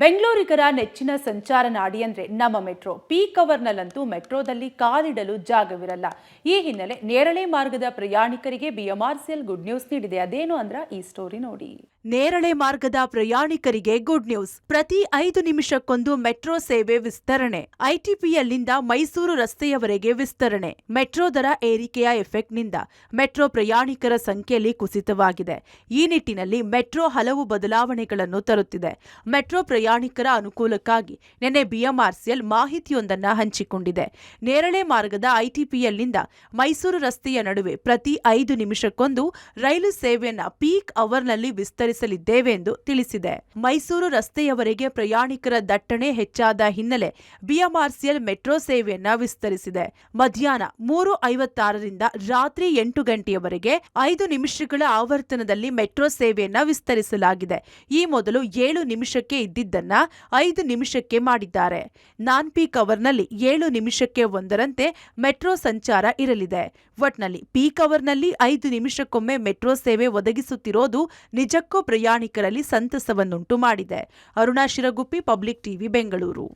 ಬೆಂಗಳೂರಿಗರ ನೆಚ್ಚಿನ ಸಂಚಾರ ನಾಡಿ ಅಂದ್ರೆ ನಮ್ಮ ಮೆಟ್ರೋ. ಪೀಕ್ ಅವರ್ನಲ್ಲಂತೂ ಮೆಟ್ರೋದಲ್ಲಿ ಕಾಲಿಡಲು ಜಾಗವಿರಲ್ಲ. ಈ ಹಿನ್ನೆಲೆ ನೇರಳೆ ಮಾರ್ಗದ ಪ್ರಯಾಣಿಕರಿಗೆ ಬಿಎಂಆರ್ಸಿಎಲ್ ಗುಡ್ ನ್ಯೂಸ್ ನೀಡಿದೆ. ಅದೇನು ಅಂದ್ರ ಈ ಸ್ಟೋರಿ ನೋಡಿ. ನೇರಳೆ ಮಾರ್ಗದ ಪ್ರಯಾಣಿಕರಿಗೆ ಗುಡ್ ನ್ಯೂಸ್. ಪ್ರತಿ 5 ನಿಮಿಷಕ್ಕೊಂದು ಮೆಟ್ರೋ ಸೇವೆ ವಿಸ್ತರಣೆ. ಐಟಿಪಿಯಲ್ಲಿಂದ ಮೈಸೂರು ರಸ್ತೆಯವರೆಗೆ ವಿಸ್ತರಣೆ. ಮೆಟ್ರೋ ದರ ಏರಿಕೆಯ ಎಫೆಕ್ಟ್ನಿಂದ ಮೆಟ್ರೋ ಪ್ರಯಾಣಿಕರ ಸಂಖ್ಯೆಯಲ್ಲಿ ಕುಸಿತವಾಗಿದೆ. ಈ ನಿಟ್ಟಿನಲ್ಲಿ ಮೆಟ್ರೋ ಹಲವು ಬದಲಾವಣೆಗಳನ್ನು ತರುತ್ತಿದೆ. ಮೆಟ್ರೋ ಪ್ರಯಾಣಿಕರ ಅನುಕೂಲಕ್ಕಾಗಿ ನಿನ್ನೆ ಬಿಎಂಆರ್ಸಿಎಲ್ ಮಾಹಿತಿಯೊಂದನ್ನು ಹಂಚಿಕೊಂಡಿದೆ. ನೇರಳೆ ಮಾರ್ಗದ ಐಟಿಪಿಯಲ್ಲಿಂದ ಮೈಸೂರು ರಸ್ತೆಯ ನಡುವೆ ಪ್ರತಿ 5 ನಿಮಿಷಕ್ಕೊಂದು ರೈಲು ಸೇವೆಯನ್ನು ಪೀಕ್ ಅವರ್ನಲ್ಲಿ ವಿಸ್ತರಿಸಲಿದ್ದೇವೆ ಎಂದು ತಿಳಿಸಿದೆ. ಮೈಸೂರು ರಸ್ತೆಯವರೆಗೆ ಪ್ರಯಾಣಿಕರ ದಟ್ಟಣೆ ಹೆಚ್ಚಾದ ಹಿನ್ನೆಲೆ ಬಿಎಂಆರ್ಸಿಎಲ್ ಮೆಟ್ರೋ ಸೇವೆಯನ್ನ ವಿಸ್ತರಿಸಿದೆ. ಮಧ್ಯಾಹ್ನ 3:56ರಿಂದ ರಾತ್ರಿ 8 ಗಂಟೆಯವರೆಗೆ 5 ನಿಮಿಷಗಳ ಆವರ್ತನದಲ್ಲಿ ಮೆಟ್ರೋ ಸೇವೆಯನ್ನ ವಿಸ್ತರಿಸಲಾಗಿದೆ. ಈ ಮೊದಲು 7 ನಿಮಿಷಕ್ಕೆ ಇದ್ದಿದ್ದನ್ನ 5 ನಿಮಿಷಕ್ಕೆ ಮಾಡಿದ್ದಾರೆ. ನಾನ್ ಪೀಕ್ ಅವರ್ನಲ್ಲಿ 7 ನಿಮಿಷಕ್ಕೆ ಒಂದರಂತೆ ಮೆಟ್ರೋ ಸಂಚಾರ ಇರಲಿದೆ. ಒಟ್ನಲ್ಲಿ ಪೀಕ್ ಅವರ್ನಲ್ಲಿ 5 ನಿಮಿಷಕ್ಕೊಮ್ಮೆ ಮೆಟ್ರೋ ಸೇವೆ ಒದಗಿಸುತ್ತಿರೋದು ನಿಜಕ್ಕೂ ಪ್ರಯಾಣಿಕರಲ್ಲಿ ಸಂತಸವನ್ನುಂಟು ಮಾಡಿದೆ. Aruna Shiraguppi, public TV, Bengaluru.